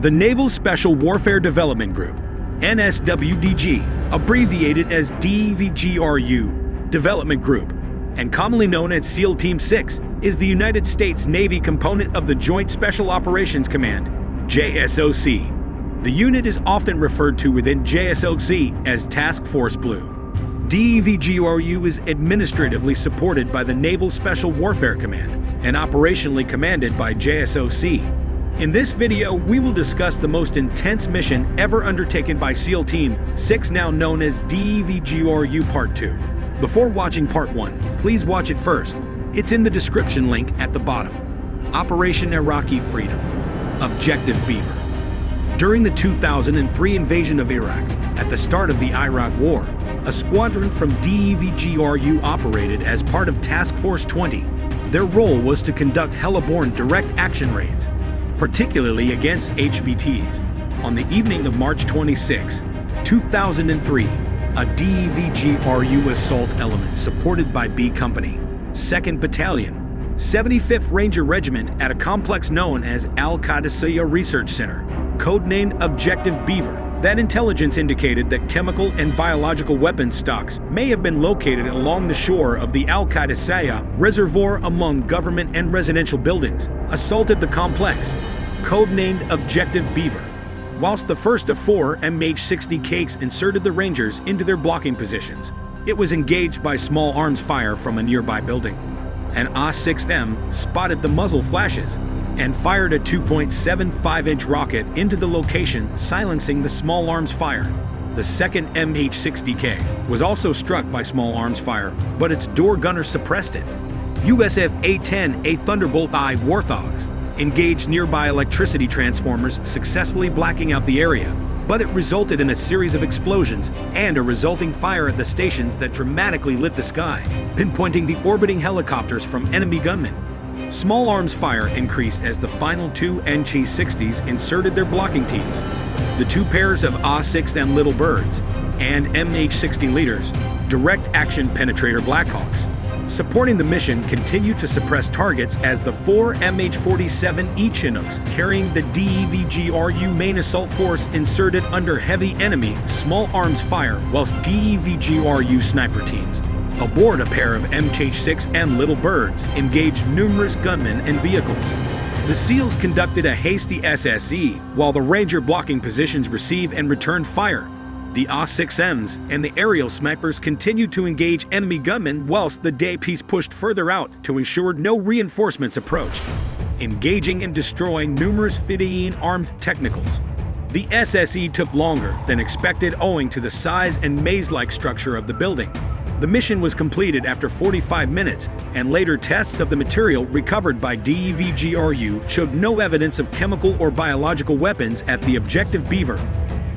The Naval Special Warfare Development Group, NSWDG, abbreviated as DEVGRU, Development Group, and commonly known as SEAL Team 6, is the United States Navy component of the Joint Special Operations Command, JSOC. The unit is often referred to within JSOC as Task Force Blue. DEVGRU is administratively supported by the Naval Special Warfare Command and operationally commanded by JSOC. In this video, we will discuss the most intense mission ever undertaken by SEAL Team 6, now known as DEVGRU Part 2. Before watching Part 1, please watch it first. It's in the description link at the bottom. Operation Iraqi Freedom. Objective Beaver. During the 2003 invasion of Iraq, at the start of the Iraq War, a squadron from DEVGRU operated as part of Task Force 20. Their role was to conduct heli-borne direct action raids, particularly against HBTs. On the evening of March 26, 2003, a DEVGRU assault element supported by B Company, 2nd Battalion, 75th Ranger Regiment at a complex known as Al-Qadisiyah Research Center, codenamed Objective Beaver. That intelligence indicated that chemical and biological weapons stocks may have been located along the shore of the Al-Qadisiyah Reservoir among government and residential buildings, assaulted the complex, codenamed Objective Beaver. Whilst the first of 4 MH-60Ks inserted the Rangers into their blocking positions, it was engaged by small arms fire from a nearby building. An A-6M spotted the muzzle flashes and fired a 2.75-inch rocket into the location, silencing the small arms fire. The second MH-60K was also struck by small arms fire, but its door gunner suppressed it. USF A-10A Thunderbolt I Warthogs engaged nearby electricity transformers, successfully blacking out the area, but it resulted in a series of explosions and a resulting fire at the stations that dramatically lit the sky, pinpointing the orbiting helicopters from enemy gunmen. Small arms fire increased as the final 2 NG-60s inserted their blocking teams. The 2 pairs of A-6M Little Birds and MH-60 Leaders, direct action penetrator Blackhawks, supporting the mission, continued to suppress targets as the 4 MH-47E Chinooks carrying the DEVGRU main assault force inserted under heavy enemy small arms fire, whilst DEVGRU sniper teams aboard a pair of MH-6M Little Birds engaged numerous gunmen and vehicles. The SEALs conducted a hasty SSE while the Ranger blocking positions received and returned fire. The A-6Ms and the aerial snipers continued to engage enemy gunmen whilst the day piece pushed further out to ensure no reinforcements approached, engaging and destroying numerous Fidayeen armed technicals. The SSE took longer than expected owing to the size and maze-like structure of the building. The mission was completed after 45 minutes, and later tests of the material recovered by DEVGRU showed no evidence of chemical or biological weapons at the Objective Beaver.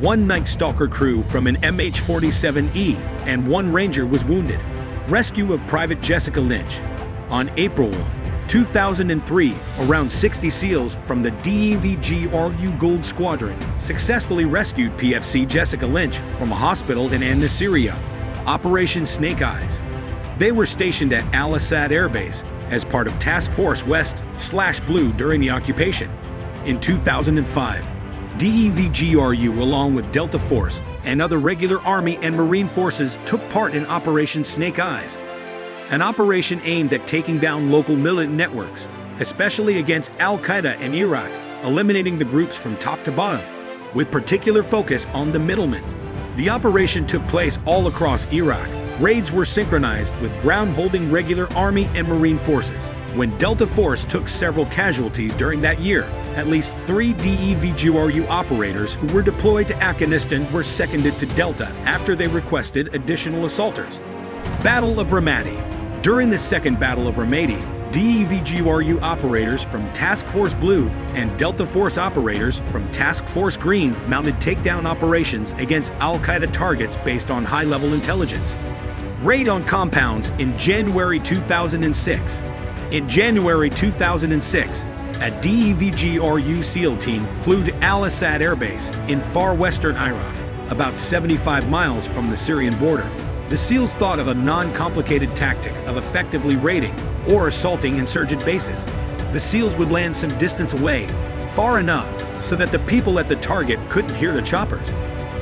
1 Night Stalker crew from an MH-47E and 1 Ranger was wounded. Rescue of Private Jessica Lynch. On April 1, 2003, around 60 SEALs from the DEVGRU Gold Squadron successfully rescued PFC Jessica Lynch from a hospital in Syria. Operation Snake Eyes. They were stationed at Al Asad Air Base as part of Task Force West/Blue during the occupation. In 2005, DEVGRU, along with Delta Force and other regular Army and Marine forces, took part in Operation Snake Eyes, an operation aimed at taking down local militant networks, especially against Al-Qaeda in Iraq, eliminating the groups from top to bottom, with particular focus on the middlemen. The operation took place all across Iraq. Raids were synchronized with ground-holding regular Army and Marine forces. When Delta Force took several casualties during that year, at least 3 DEVGRU operators who were deployed to Afghanistan were seconded to Delta after they requested additional assaulters. Battle of Ramadi. During the Second Battle of Ramadi, DEVGRU operators from Task Force Blue and Delta Force operators from Task Force Green mounted takedown operations against Al-Qaeda targets based on high-level intelligence. Raid on compounds in January 2006. In January 2006, a DEVGRU SEAL team flew to Al Asad Air Base in far western Iraq, about 75 miles from the Syrian border. The SEALs thought of a non-complicated tactic of effectively raiding or assaulting insurgent bases. The SEALs would land some distance away, far enough so that the people at the target couldn't hear the choppers.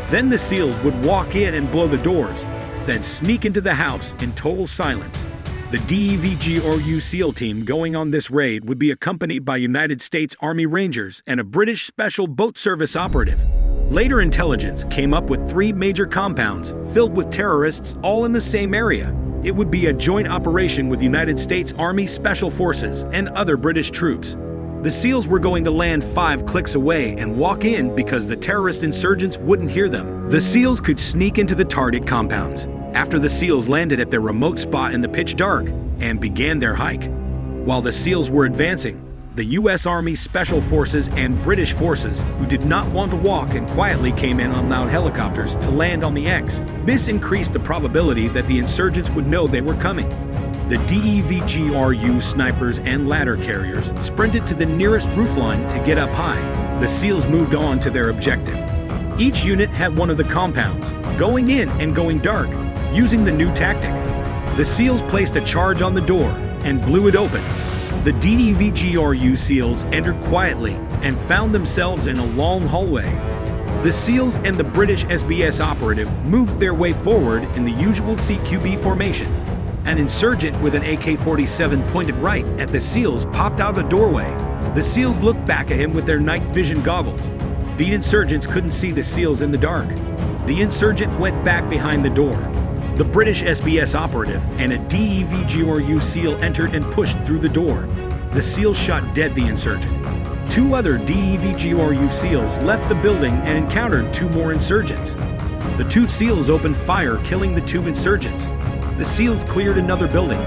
Then the SEALs would walk in and blow the doors, then sneak into the house in total silence. The DEVGRU SEAL team going on this raid would be accompanied by United States Army Rangers and a British Special Boat Service operative. Later intelligence came up with 3 major compounds filled with terrorists all in the same area. It would be a joint operation with United States Army Special Forces and other British troops. The SEALs were going to land 5 clicks away and walk in because the terrorist insurgents wouldn't hear them. The SEALs could sneak into the target compounds after the SEALs landed at their remote spot in the pitch dark and began their hike. While the SEALs were advancing, the U.S. Army Special Forces and British forces, who did not want to walk and quietly came in on loud helicopters to land on the X. This increased the probability that the insurgents would know they were coming. The DEVGRU snipers and ladder carriers sprinted to the nearest roofline to get up high. The SEALs moved on to their objective. Each unit had one of the compounds, going in and going dark, using the new tactic. The SEALs placed a charge on the door and blew it open. The DEVGRU SEALs entered quietly and found themselves in a long hallway. The SEALs and the British SBS operative moved their way forward in the usual CQB formation. An insurgent with an AK-47 pointed right at the SEALs popped out of a doorway. The SEALs looked back at him with their night vision goggles. The insurgents couldn't see the SEALs in the dark. The insurgent went back behind the door. The British SBS operative and a DEVGRU SEAL entered and pushed through the door. The SEALs shot dead the insurgent. 2 other DEVGRU SEALs left the building and encountered 2 more insurgents. The 2 SEALs opened fire, killing the 2 insurgents. The SEALs cleared another building.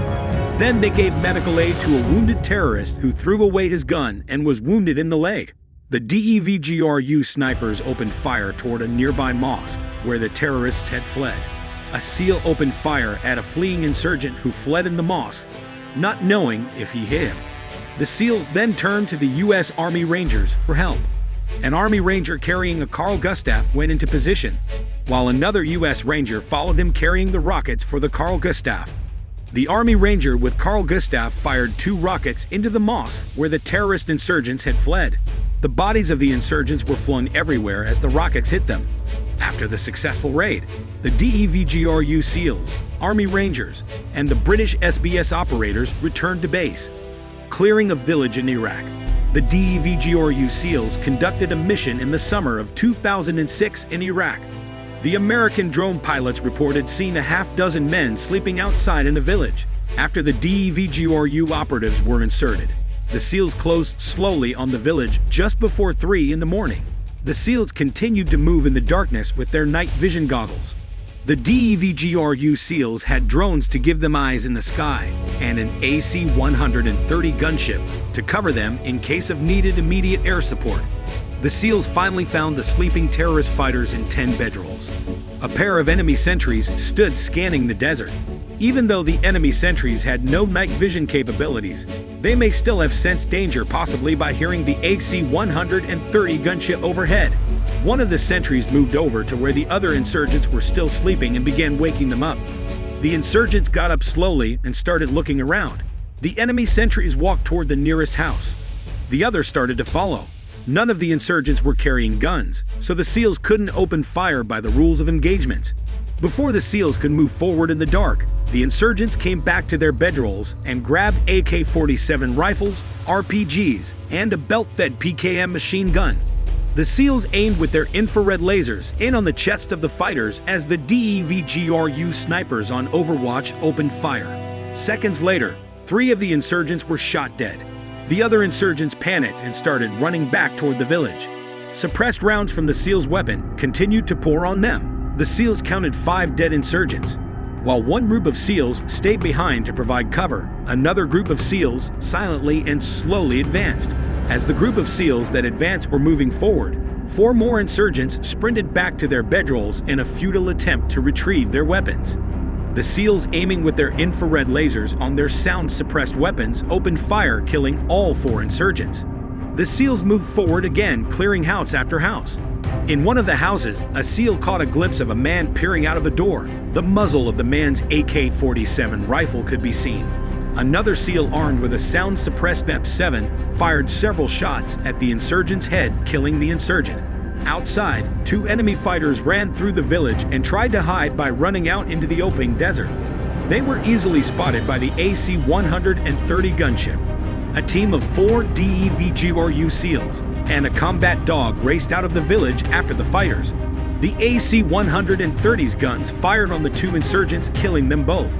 Then they gave medical aid to a wounded terrorist who threw away his gun and was wounded in the leg. The DEVGRU snipers opened fire toward a nearby mosque where the terrorists had fled. A SEAL opened fire at a fleeing insurgent who fled in the mosque, not knowing if he hit him. The SEALs then turned to the U.S. Army Rangers for help. An Army Ranger carrying a Carl Gustaf went into position, while another U.S. Ranger followed him carrying the rockets for the Carl Gustaf. The Army Ranger with Carl Gustaf fired 2 rockets into the mosque where the terrorist insurgents had fled. The bodies of the insurgents were flung everywhere as the rockets hit them. After the successful raid, the DEVGRU SEALs, Army Rangers, and the British SBS operators returned to base. Clearing a village in Iraq, the DEVGRU SEALs conducted a mission in the summer of 2006 in Iraq. The American drone pilots reported seeing a half-dozen men sleeping outside in a village. After the DEVGRU operatives were inserted, the SEALs closed slowly on the village just before 3 in the morning. The SEALs continued to move in the darkness with their night vision goggles. The DEVGRU SEALs had drones to give them eyes in the sky and an AC-130 gunship to cover them in case of needed immediate air support. The SEALs finally found the sleeping terrorist fighters in 10 bedrolls. A pair of enemy sentries stood scanning the desert. Even though the enemy sentries had no night vision capabilities, they may still have sensed danger, possibly by hearing the AC-130 gunship overhead. One of the sentries moved over to where the other insurgents were still sleeping and began waking them up. The insurgents got up slowly and started looking around. The enemy sentries walked toward the nearest house. The others started to follow. None of the insurgents were carrying guns, so the SEALs couldn't open fire by the rules of engagement. Before the SEALs could move forward in the dark, the insurgents came back to their bedrolls and grabbed AK-47 rifles, RPGs, and a belt-fed PKM machine gun. The SEALs aimed with their infrared lasers in on the chest of the fighters as the DEVGRU snipers on Overwatch opened fire. Seconds later, 3 of the insurgents were shot dead. The other insurgents panicked and started running back toward the village. Suppressed rounds from the SEALs' weapon continued to pour on them. The SEALs counted 5 dead insurgents. While one group of SEALs stayed behind to provide cover, another group of SEALs silently and slowly advanced. As the group of SEALs that advanced were moving forward, 4 more insurgents sprinted back to their bedrolls in a futile attempt to retrieve their weapons. The SEALs, aiming with their infrared lasers on their sound-suppressed weapons, opened fire, killing all 4 insurgents. The SEALs moved forward again, clearing house after house. In one of the houses, a SEAL caught a glimpse of a man peering out of a door. The muzzle of the man's AK-47 rifle could be seen. Another SEAL armed with a sound-suppressed MP7 fired several shots at the insurgent's head, killing the insurgent. Outside, 2 enemy fighters ran through the village and tried to hide by running out into the open desert. They were easily spotted by the AC-130 gunship. A team of 4 DEVGRU SEALs and a combat dog raced out of the village after the fighters. The AC-130's guns fired on the 2 insurgents, killing them both.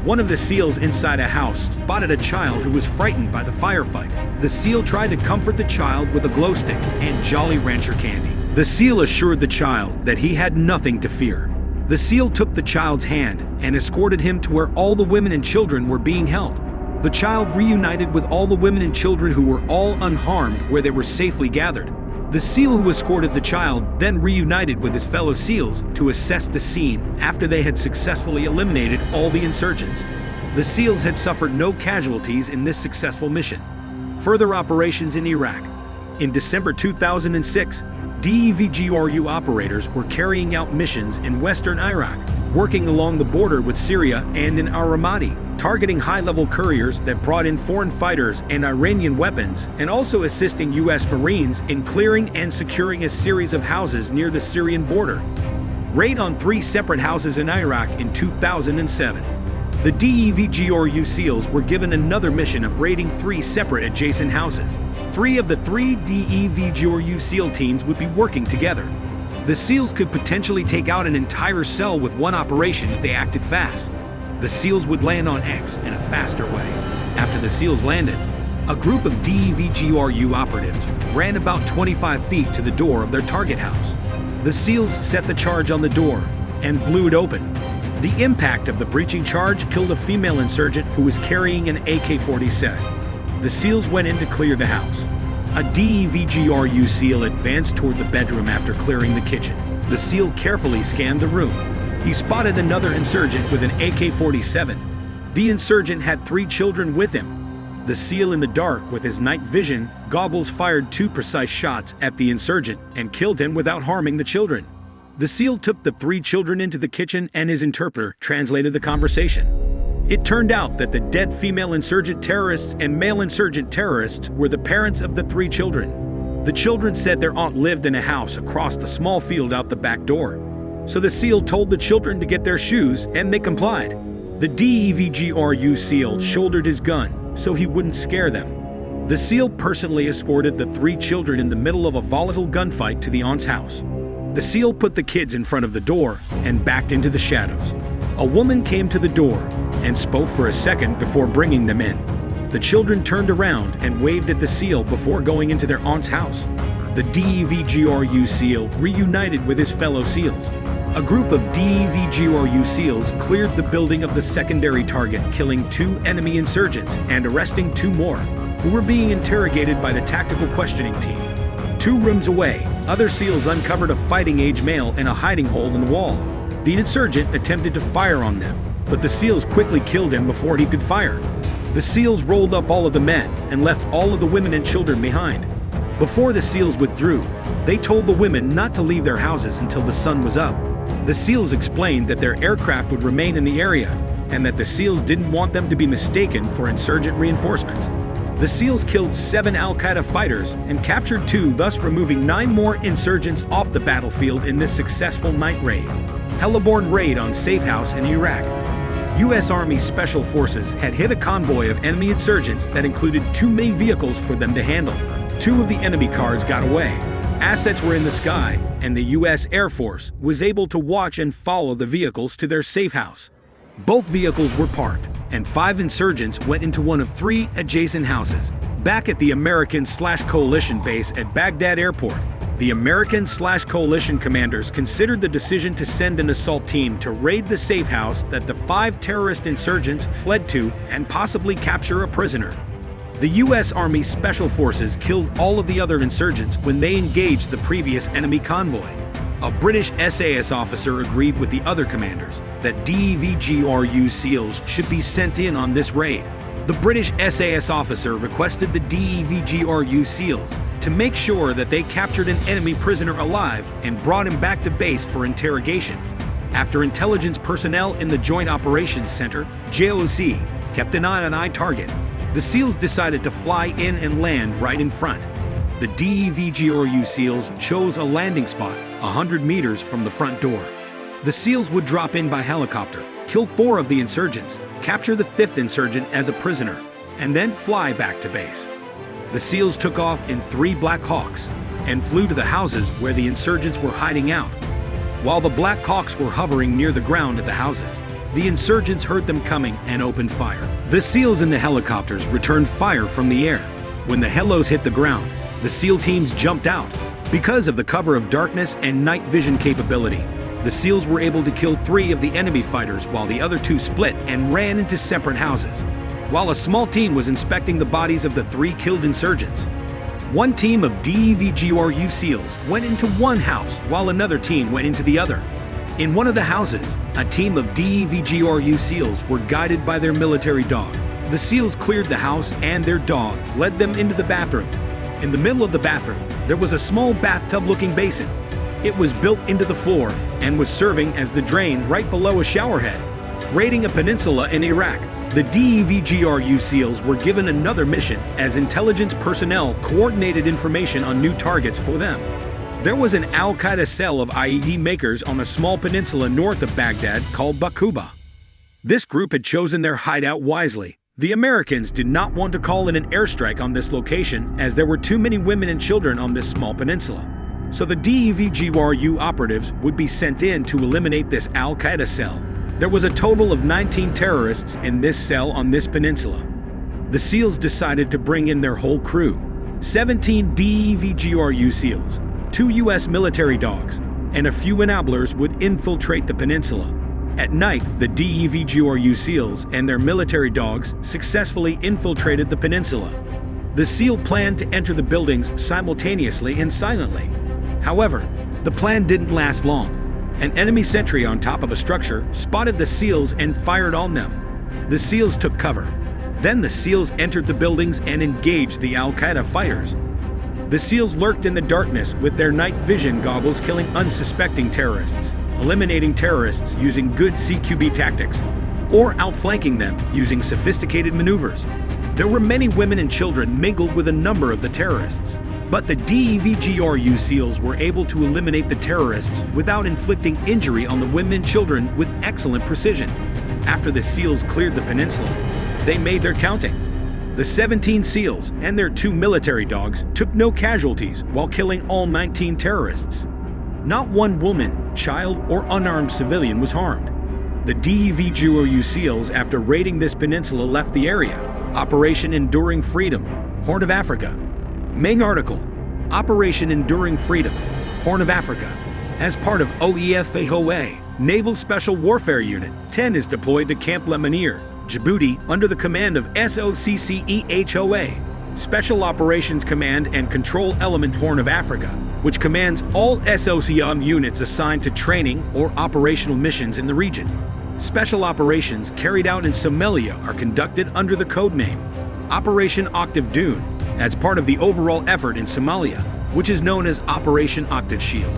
One of the SEALs inside a house spotted a child who was frightened by the firefight. The SEAL tried to comfort the child with a glow stick and Jolly Rancher candy. The SEAL assured the child that he had nothing to fear. The SEAL took the child's hand and escorted him to where all the women and children were being held. The child reunited with all the women and children who were all unharmed where they were safely gathered. The SEAL who escorted the child then reunited with his fellow SEALs to assess the scene after they had successfully eliminated all the insurgents. The SEALs had suffered no casualties in this successful mission. Further operations in Iraq. In December 2006, DEVGRU operators were carrying out missions in western Iraq, working along the border with Syria and in Al-Ramadi, targeting high-level couriers that brought in foreign fighters and Iranian weapons, and also assisting U.S. Marines in clearing and securing a series of houses near the Syrian border. Raid on 3 separate houses in Iraq in 2007. The DEVGRU SEALs were given another mission of raiding 3 separate adjacent houses. 3 of the 3 DEVGRU SEAL teams would be working together. The SEALs could potentially take out an entire cell with one operation if they acted fast. The SEALs would land on X in a faster way. After the SEALs landed, a group of DEVGRU operatives ran about 25 feet to the door of their target house. The SEALs set the charge on the door and blew it open. The impact of the breaching charge killed a female insurgent who was carrying an AK-47. The SEALs went in to clear the house. A DEVGRU SEAL advanced toward the bedroom after clearing the kitchen. The SEAL carefully scanned the room. He spotted another insurgent with an AK-47. The insurgent had 3 children with him. The SEAL in the dark with his night vision goggles fired 2 precise shots at the insurgent and killed him without harming the children. The SEAL took the 3 children into the kitchen and his interpreter translated the conversation. It turned out that the dead female insurgent terrorists and male insurgent terrorists were the parents of the 3 children. The children said their aunt lived in a house across the small field out the back door. So the SEAL told the children to get their shoes, and they complied. The DEVGRU SEAL shouldered his gun so he wouldn't scare them. The SEAL personally escorted the 3 children in the middle of a volatile gunfight to the aunt's house. The SEAL put the kids in front of the door and backed into the shadows. A woman came to the door and spoke for a second before bringing them in. The children turned around and waved at the SEAL before going into their aunt's house. The DEVGRU SEAL reunited with his fellow SEALs. A group of DEVGRU SEALs cleared the building of the secondary target, killing 2 enemy insurgents and arresting 2 more, who were being interrogated by the tactical questioning team. 2 rooms away, other SEALs uncovered a fighting-age male in a hiding hole in the wall. The insurgent attempted to fire on them, but the SEALs quickly killed him before he could fire. The SEALs rolled up all of the men and left all of the women and children behind. Before the SEALs withdrew, they told the women not to leave their houses until the sun was up. The SEALs explained that their aircraft would remain in the area and that the SEALs didn't want them to be mistaken for insurgent reinforcements. The SEALs killed 7 Al-Qaeda fighters and captured 2, thus removing 9 more insurgents off the battlefield in this successful night raid. Heliborne raid on safe house in Iraq. U.S. Army Special Forces had hit a convoy of enemy insurgents that included too many vehicles for them to handle. 2 of the enemy cars got away. Assets were in the sky, and the U.S. Air Force was able to watch and follow the vehicles to their safe house. Both vehicles were parked, and 5 insurgents went into one of 3 adjacent houses. Back at the American/Coalition base at Baghdad Airport, the American/Coalition commanders considered the decision to send an assault team to raid the safe house that the 5 terrorist insurgents fled to and possibly capture a prisoner. The U.S. Army Special Forces killed all of the other insurgents when they engaged the previous enemy convoy. A British SAS officer agreed with the other commanders that DEVGRU SEALs should be sent in on this raid. The British SAS officer requested the DEVGRU SEALs to make sure that they captured an enemy prisoner alive and brought him back to base for interrogation. After intelligence personnel in the Joint Operations Center, JOC, kept an eye-on-eye target. The SEALs decided to fly in and land right in front. The DEVGRU SEALs chose a landing spot 100 meters from the front door. The SEALs would drop in by helicopter, kill 4 of the insurgents, capture the 5th insurgent as a prisoner, and then fly back to base. The SEALs took off in 3 Black Hawks and flew to the houses where the insurgents were hiding out. While the Black Hawks were hovering near the ground at the houses, the insurgents heard them coming and opened fire. The SEALs in the helicopters returned fire from the air. When the helos hit the ground, the SEAL teams jumped out. Because of the cover of darkness and night vision capability, the SEALs were able to kill 3 of the enemy fighters while the other 2 split and ran into separate houses, while a small team was inspecting the bodies of the 3 killed insurgents. One team of DEVGRU SEALs went into one house while another team went into the other. In one of the houses, a team of DEVGRU SEALs were guided by their military dog. The SEALs cleared the house and their dog led them into the bathroom. In the middle of the bathroom, there was a small bathtub-looking basin. It was built into the floor and was serving as the drain right below a showerhead. Raiding a peninsula in Iraq, the DEVGRU SEALs were given another mission as intelligence personnel coordinated information on new targets for them. There was an al-Qaeda cell of IED makers on a small peninsula north of Baghdad called Baquba. This group had chosen their hideout wisely. The Americans did not want to call in an airstrike on this location as there were too many women and children on this small peninsula. So the DEVGRU operatives would be sent in to eliminate this al-Qaeda cell. There was a total of 19 terrorists in this cell on this peninsula. The SEALs decided to bring in their whole crew. 17 DEVGRU SEALs, 2 U.S. military dogs, and a few enablers would infiltrate the peninsula. At night, the DEVGRU SEALs and their military dogs successfully infiltrated the peninsula. The SEAL planned to enter the buildings simultaneously and silently. However, the plan didn't last long. An enemy sentry on top of a structure spotted the SEALs and fired on them. The SEALs took cover. Then the SEALs entered the buildings and engaged the al-Qaeda fighters. The SEALs lurked in the darkness with their night vision goggles, killing unsuspecting terrorists, eliminating terrorists using good CQB tactics, or outflanking them using sophisticated maneuvers. There were many women and children mingled with a number of the terrorists, but the DEVGRU SEALs were able to eliminate the terrorists without inflicting injury on the women and children with excellent precision. After the SEALs cleared the peninsula, they made their counting. The 17 SEALs and their 2 military dogs took no casualties while killing all 19 terrorists. Not one woman, child, or unarmed civilian was harmed. The DEVGRU SEALs, after raiding this peninsula, left the area. Operation Enduring Freedom, Horn of Africa. Main article: Operation Enduring Freedom, Horn of Africa. As part of OEFAHOA, Naval Special Warfare Unit 10 is deployed to Camp Lemonnier, Djibouti, under the command of SOCCEHOA, Special Operations Command and Control Element Horn of Africa, which commands all SOCOM units assigned to training or operational missions in the region. Special operations carried out in Somalia are conducted under the codename Operation Octave Dune, as part of the overall effort in Somalia, which is known as Operation Octave Shield.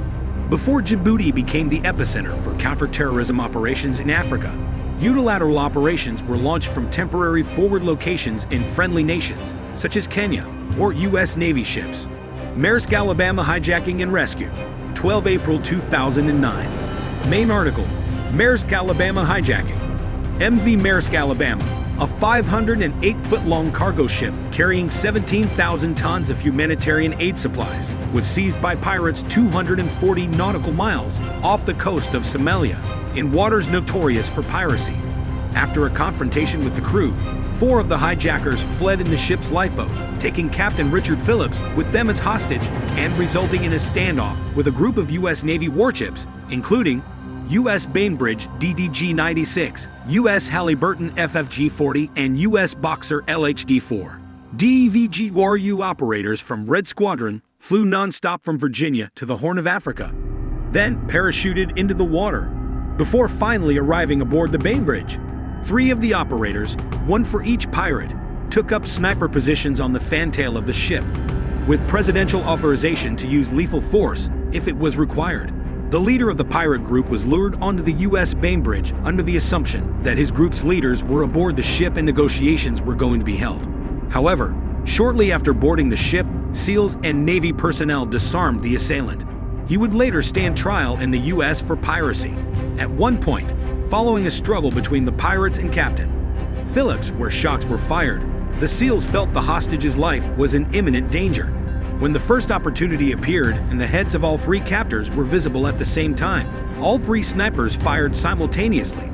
Before Djibouti became the epicenter for counter-terrorism operations in Africa, unilateral operations were launched from temporary forward locations in friendly nations, such as Kenya, or U.S. Navy ships. Maersk, Alabama hijacking and rescue, 12 April 2009. Main article: Maersk, Alabama hijacking. MV Maersk, Alabama, a 508-foot-long cargo ship carrying 17,000 tons of humanitarian aid supplies, was seized by pirates 240 nautical miles off the coast of Somalia, in waters notorious for piracy. After a confrontation with the crew, 4 of the hijackers fled in the ship's lifeboat, taking Captain Richard Phillips with them as hostage and resulting in a standoff with a group of U.S. Navy warships, including U.S. Bainbridge DDG-96, U.S. Halliburton FFG-40, and U.S. Boxer LHD-4. DEVGRU operators from Red Squadron flew non-stop from Virginia to the Horn of Africa, then parachuted into the water, before finally arriving aboard the Bainbridge. 3 of the operators, 1 for each pirate, took up sniper positions on the fantail of the ship, with presidential authorization to use lethal force if it was required. The leader of the pirate group was lured onto the U.S. Bainbridge under the assumption that his group's leaders were aboard the ship and negotiations were going to be held. However, shortly after boarding the ship, SEALs and Navy personnel disarmed the assailant. He would later stand trial in the U.S. for piracy. At one point, following a struggle between the pirates and Captain Phillips, where shots were fired, the SEALs felt the hostage's life was in imminent danger. When the first opportunity appeared and the heads of all three captors were visible at the same time, all three snipers fired simultaneously,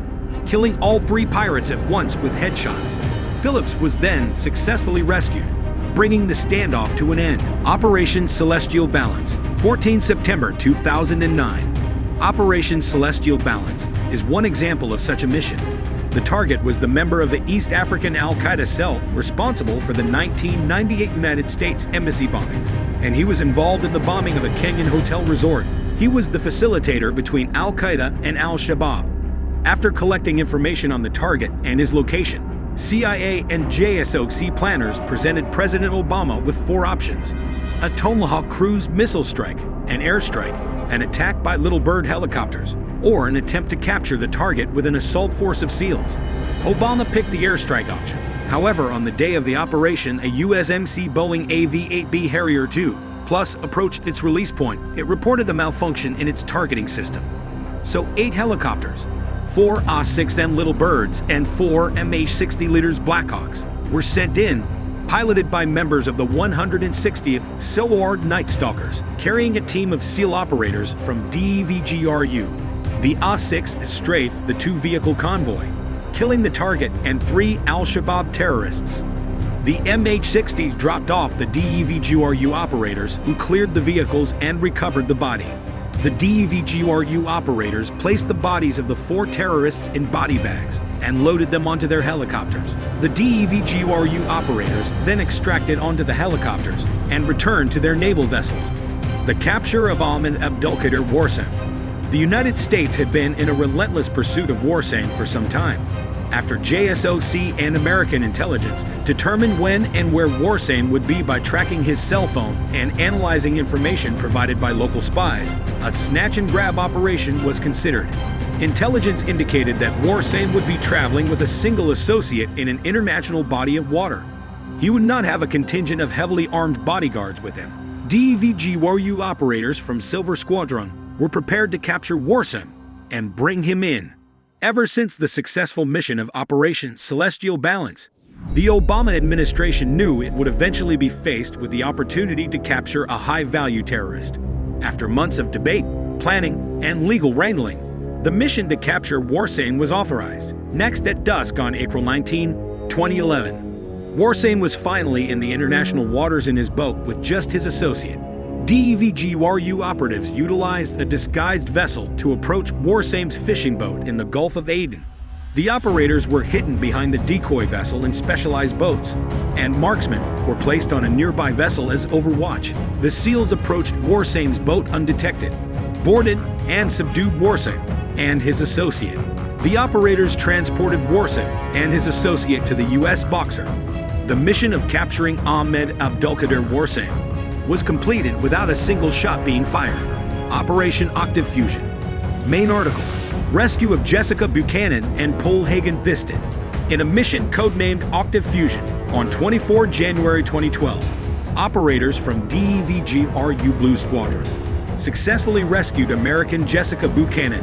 killing all three pirates at once with headshots. Phillips was then successfully rescued, bringing the standoff to an end. Operation Celestial Balance, 14 September 2009. Operation Celestial Balance is one example of such a mission. The target was the member of the East African al-Qaeda cell responsible for the 1998 United States Embassy bombings, and he was involved in the bombing of a Kenyan hotel resort. He was the facilitator between al-Qaeda and al-Shabaab. After collecting information on the target and his location, CIA and JSOC planners presented President Obama with four options: a Tomahawk cruise missile strike, an airstrike, an attack by Little Bird helicopters, or an attempt to capture the target with an assault force of SEALs. Obama picked the airstrike option. However, on the day of the operation, a USMC Boeing AV-8B Harrier II Plus approached its release point. It reported a malfunction in its targeting system. So 8 helicopters, 4 A-6M Little Birds and 4 MH-60 Leaders Blackhawks were sent in, piloted by members of the 160th SOAR Night Stalkers, carrying a team of SEAL operators from DEVGRU. The A-6 strafed the 2-vehicle convoy, killing the target and 3 al-Shabaab terrorists. The MH-60s dropped off the DEVGRU operators, who cleared the vehicles and recovered the body. The DEVGRU operators placed the bodies of the 4 terrorists in body bags and loaded them onto their helicopters. The DEVGRU operators then extracted onto the helicopters and returned to their naval vessels. The capture of Ahmed Abdulkader Warsame. The United States had been in a relentless pursuit of Warsame for some time. After JSOC and American intelligence determined when and where Warsame would be by tracking his cell phone and analyzing information provided by local spies, a snatch-and-grab operation was considered. Intelligence indicated that Warsame would be traveling with a single associate in an international body of water. He would not have a contingent of heavily armed bodyguards with him. DEVGRU operators from Silver Squadron were prepared to capture Warsame and bring him in. Ever since the successful mission of Operation Celestial Balance, the Obama administration knew it would eventually be faced with the opportunity to capture a high-value terrorist. After months of debate, planning, and legal wrangling, the mission to capture Warsame was authorized. Next, at dusk on April 19, 2011, Warsame was finally in the international waters in his boat with just his associate. DEVGRU operatives utilized a disguised vessel to approach Warsame's fishing boat in the Gulf of Aden. The operators were hidden behind the decoy vessel in specialized boats, and marksmen were placed on a nearby vessel as overwatch. The SEALs approached Warsame's boat undetected, boarded and subdued Warsame and his associate. The operators transported Warsame and his associate to the U.S. Boxer. The mission of capturing Ahmed Abdulkader Warsame was completed without a single shot being fired. Operation Octave Fusion. Main article: Rescue of Jessica Buchanan and Paul Hagen Thisted. In a mission codenamed Octave Fusion, on 24 January 2012, operators from DEVGRU Blue Squadron successfully rescued American Jessica Buchanan,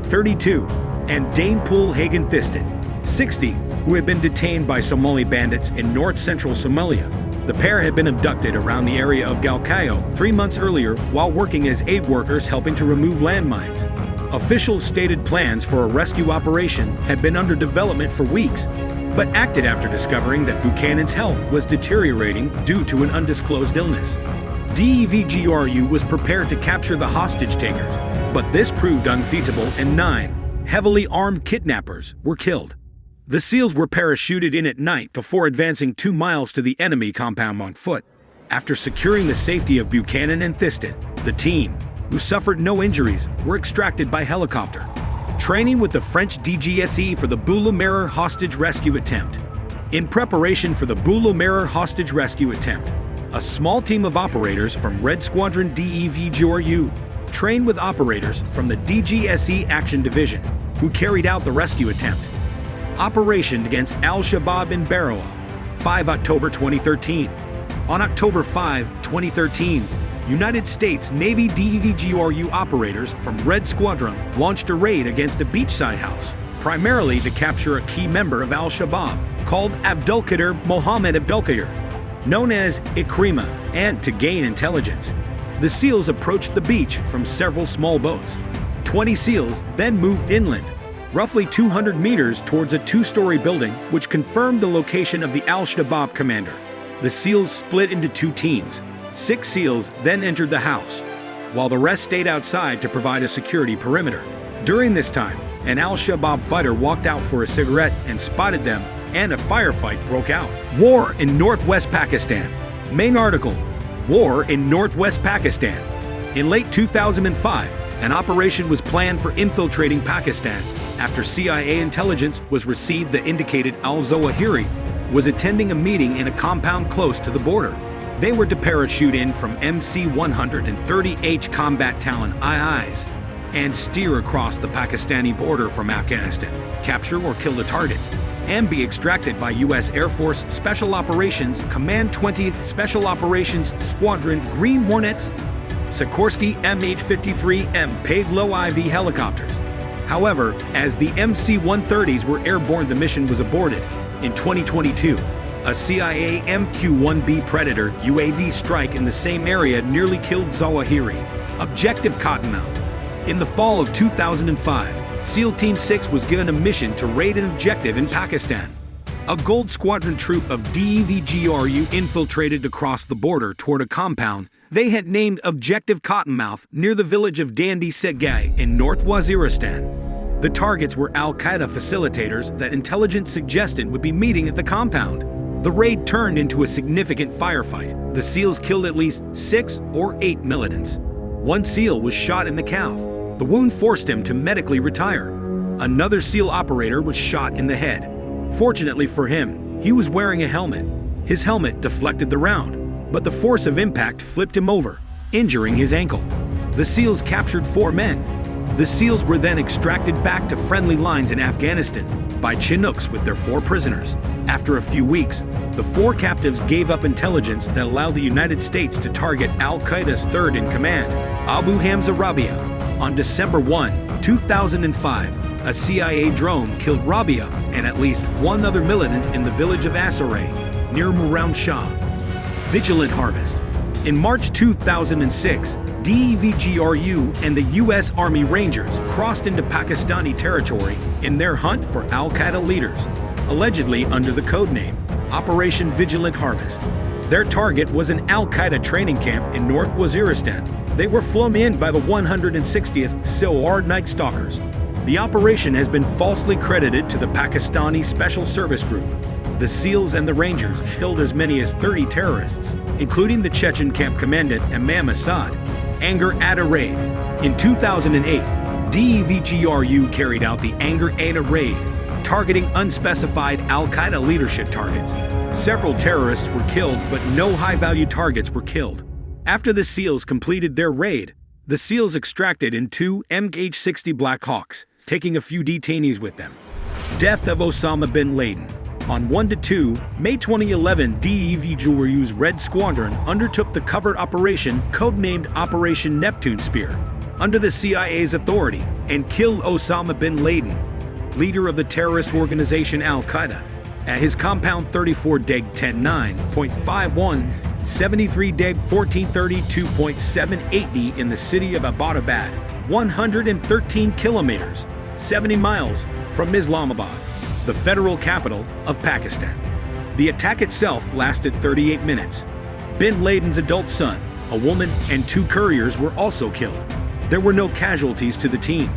32, and Dane Paul Hagen Thisted, 60, who had been detained by Somali bandits in north-central Somalia. The pair had been abducted around the area of Galkayo 3 months earlier while working as aid workers helping to remove landmines. Official stated plans for a rescue operation had been under development for weeks, but acted after discovering that Buchanan's health was deteriorating due to an undisclosed illness. DEVGRU was prepared to capture the hostage takers, but this proved unfeasible and 9 heavily armed kidnappers were killed. The SEALs were parachuted in at night before advancing 2 miles to the enemy compound on foot. After securing the safety of Buchanan and Thisted, the team, who suffered no injuries, were extracted by helicopter. Training with the French DGSE for the Boulou-Merah hostage rescue attempt. In preparation for the Boulou-Merah hostage rescue attempt, a small team of operators from Red Squadron DEVGRU trained with operators from the DGSE Action Division, who carried out the rescue attempt. Operation against Al-Shabaab in Barawa, 5 October 2013. On October 5, 2013, United States Navy DEVGRU operators from Red Squadron launched a raid against a beachside house, primarily to capture a key member of Al-Shabaab called Abdulkadir Mohammed Abdulkadir, known as Ikrima, and to gain intelligence. The SEALs approached the beach from several small boats. 20 SEALs then moved inland, roughly 200 meters towards a two-story building which confirmed the location of the Al-Shabaab commander. The SEALs split into two teams. 6 SEALs then entered the house, while the rest stayed outside to provide a security perimeter. During this time, an Al-Shabaab fighter walked out for a cigarette and spotted them, and a firefight broke out. War in Northwest Pakistan. Main article: War in Northwest Pakistan. In late 2005, an operation was planned for infiltrating Pakistan after CIA intelligence was received that indicated al-Zawahiri was attending a meeting in a compound close to the border. They were to parachute in from MC-130H combat Talon IIs and steer across the Pakistani border from Afghanistan, capture or kill the targets, and be extracted by U.S. Air Force Special Operations Command 20th Special Operations Squadron Green Hornets, Sikorsky MH-53M paid low IV helicopters. However, as the MC-130s were airborne, the mission was aborted. In 2022, a CIA MQ-1B Predator UAV strike in the same area nearly killed Zawahiri. Objective Cottonmouth. In the fall of 2005, SEAL Team 6 was given a mission to raid an objective in Pakistan. A Gold Squadron troop of DEVGRU infiltrated across the border toward a compound they had named Objective Cottonmouth near the village of Dandi Segai in North Waziristan. The targets were Al-Qaeda facilitators that intelligence suggested would be meeting at the compound. The raid turned into a significant firefight. The SEALs killed at least 6 or 8 militants. One SEAL was shot in the calf. The wound forced him to medically retire. Another SEAL operator was shot in the head. Fortunately for him, he was wearing a helmet. His helmet deflected the round, but the force of impact flipped him over, injuring his ankle. The SEALs captured 4 men. The SEALs were then extracted back to friendly lines in Afghanistan by Chinooks with their 4 prisoners. After a few weeks, the 4 captives gave up intelligence that allowed the United States to target Al-Qaeda's third in command, Abu Hamza Rabia. On December 1, 2005, a CIA drone killed Rabia and at least 1 other militant in the village of Assaray, near Muram Shah. Vigilant Harvest. In March 2006, DEVGRU and the U.S. Army Rangers crossed into Pakistani territory in their hunt for Al-Qaeda leaders, allegedly under the codename Operation Vigilant Harvest. Their target was an Al-Qaeda training camp in North Waziristan. They were flown in by the 160th Silwar Night Stalkers. The operation has been falsely credited to the Pakistani Special Service Group. The SEALs and the Rangers killed as many as 30 terrorists, including the Chechen camp commandant Imam Assad. Anger Ada Raid. In 2008, DEVGRU carried out the Anger Ada Raid, targeting unspecified Al-Qaeda leadership targets. Several terrorists were killed, but no high-value targets were killed. After the SEALs completed their raid, the SEALs extracted in 2 MH-60 Black Hawks, taking a few detainees with them. Death of Osama bin Laden. On 1-2 May 2011, DEVGRU's Red Squadron undertook the covert operation codenamed Operation Neptune Spear, under the CIA's authority, and killed Osama bin Laden, leader of the terrorist organization Al-Qaeda, at his compound 34 Deg 10-9.51, 73 Deg 1432.780 in the city of Abbottabad, 113 kilometers, 70 miles from Islamabad, the federal capital of Pakistan. The attack itself lasted 38 minutes. Bin Laden's adult son, a woman, and 2 couriers were also killed. There were no casualties to the team.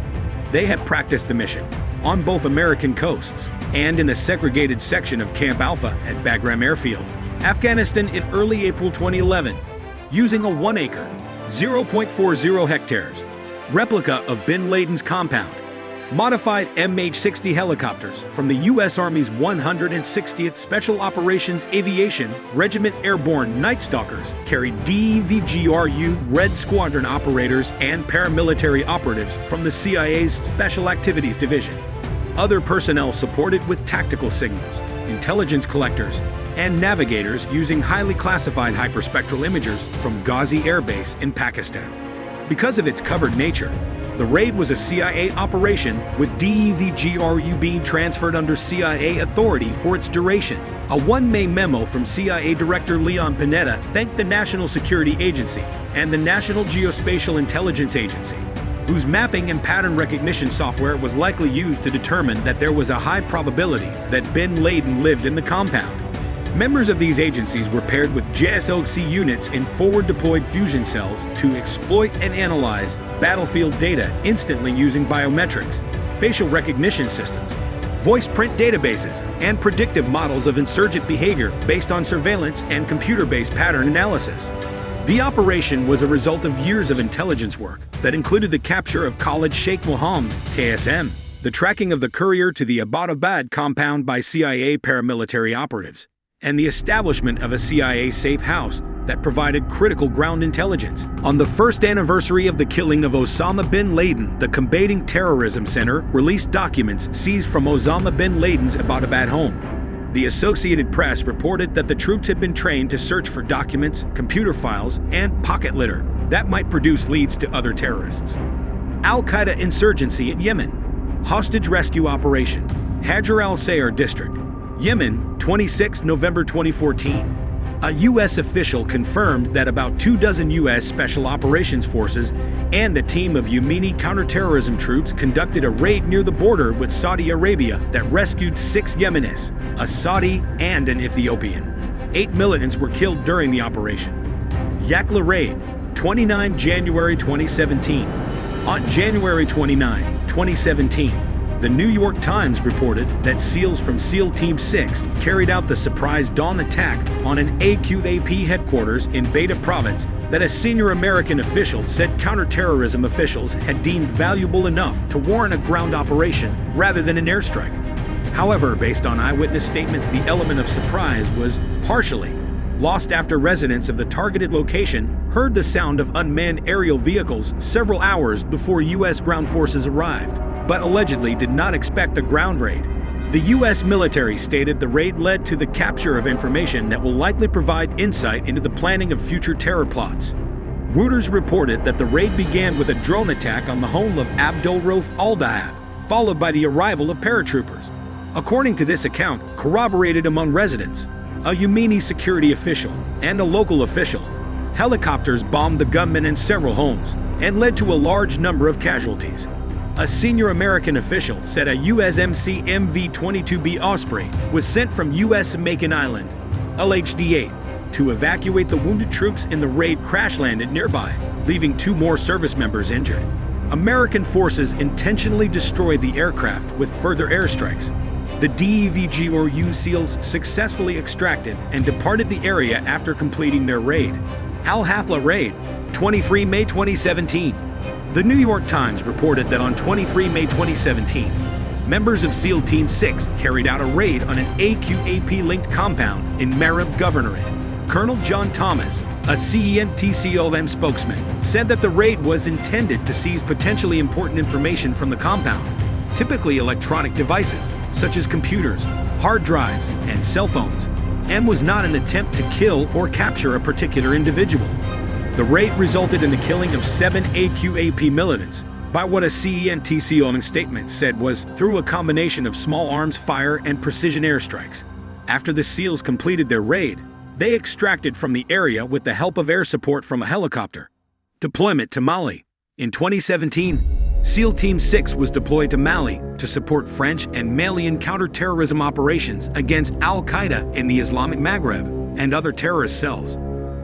They had practiced the mission on both American coasts and in a segregated section of Camp Alpha at Bagram Airfield, Afghanistan in early April 2011, using a 1-acre, 0.40 hectares, replica of bin Laden's compound. Modified MH-60 helicopters from the U.S. Army's 160th Special Operations Aviation Regiment Airborne Night Stalkers carried DEVGRU Red Squadron operators and paramilitary operatives from the CIA's Special Activities Division. Other personnel supported with tactical signals, intelligence collectors, and navigators using highly classified hyperspectral imagers from Ghazi Air Base in Pakistan. Because of its covered nature, the raid was a CIA operation, with DEVGRU being transferred under CIA authority for its duration. A one-May memo from CIA Director Leon Panetta thanked the National Security Agency and the National Geospatial Intelligence Agency, whose mapping and pattern recognition software was likely used to determine that there was a high probability that bin Laden lived in the compound. Members of these agencies were paired with JSOC units in forward-deployed fusion cells to exploit and analyze battlefield data instantly using biometrics, facial recognition systems, voice print databases, and predictive models of insurgent behavior based on surveillance and computer-based pattern analysis. The operation was a result of years of intelligence work that included the capture of Khalid Sheikh Mohammed, KSM, the tracking of the courier to the Abbottabad compound by CIA paramilitary operatives, and the establishment of a CIA safe house that provided critical ground intelligence. On the first anniversary of the killing of Osama bin Laden, the Combating Terrorism Center released documents seized from Osama bin Laden's Abbottabad home. The Associated Press reported that the troops had been trained to search for documents, computer files, and pocket litter that might produce leads to other terrorists. Al-Qaeda insurgency in Yemen. Hostage rescue operation. Hajar al-Sayr district, Yemen, 26 November 2014. A U.S. official confirmed that about 24 U.S. Special Operations Forces and a team of Yemeni counter-terrorism troops conducted a raid near the border with Saudi Arabia that rescued 6 Yemenis, a Saudi and an Ethiopian. 8 militants were killed during the operation. Yakla raid, 29 January 2017. On January 29, 2017, the New York Times reported that SEALs from SEAL Team 6 carried out the surprise dawn attack on an AQAP headquarters in Beta Province that a senior American official said counterterrorism officials had deemed valuable enough to warrant a ground operation rather than an airstrike. However, based on eyewitness statements, the element of surprise was partially lost after residents of the targeted location heard the sound of unmanned aerial vehicles several hours before U.S. ground forces arrived, but allegedly did not expect a ground raid. The U.S. military stated the raid led to the capture of information that will likely provide insight into the planning of future terror plots. Reuters reported that the raid began with a drone attack on the home of Abdul Rauf al-Dahab, followed by the arrival of paratroopers. According to this account, corroborated among residents, a Yemeni security official, and a local official, helicopters bombed the gunmen in several homes and led to a large number of casualties. A senior American official said a USMC MV-22B Osprey was sent from U.S. Macon Island, LHD-8, to evacuate the wounded troops in the raid crash-landed nearby, leaving 2 more service members injured. American forces intentionally destroyed the aircraft with further airstrikes. The DEVGRU SEALs successfully extracted and departed the area after completing their raid. Al-Hafla raid, 23 May 2017. The New York Times reported that on 23 May 2017, members of SEAL Team 6 carried out a raid on an AQAP-linked compound in Marib Governorate. Colonel John Thomas, a CENTCOM spokesman, said that the raid was intended to seize potentially important information from the compound, typically electronic devices such as computers, hard drives, and cell phones, and was not an attempt to kill or capture a particular individual. The raid resulted in the killing of 7 AQAP militants by what a CENTCOM statement said was through a combination of small arms fire and precision airstrikes. After the SEALs completed their raid, they extracted from the area with the help of air support from a helicopter. Deployment to Mali. In 2017, SEAL Team 6 was deployed to Mali to support French and Malian counter-terrorism operations against Al-Qaeda in the Islamic Maghreb and other terrorist cells.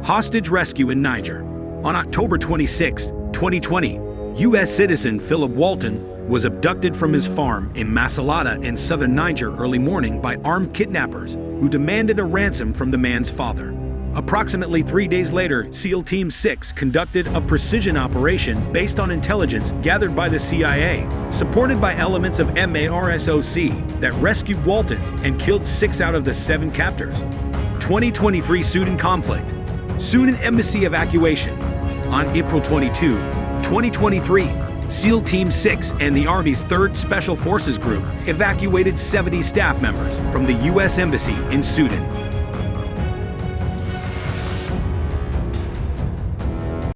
Hostage rescue in Niger. On October 26, 2020, U.S. citizen Philip Walton was abducted from his farm in Masalada in southern Niger early morning by armed kidnappers who demanded a ransom from the man's father. Approximately 3 days later, SEAL Team 6 conducted a precision operation based on intelligence gathered by the CIA, supported by elements of MARSOC, that rescued Walton and killed 6 out of the 7 captors. 2023 Sudan conflict. Sudan embassy evacuation. On April 22, 2023, SEAL Team 6 and the Army's 3rd Special Forces Group evacuated 70 staff members from the U.S. Embassy in Sudan.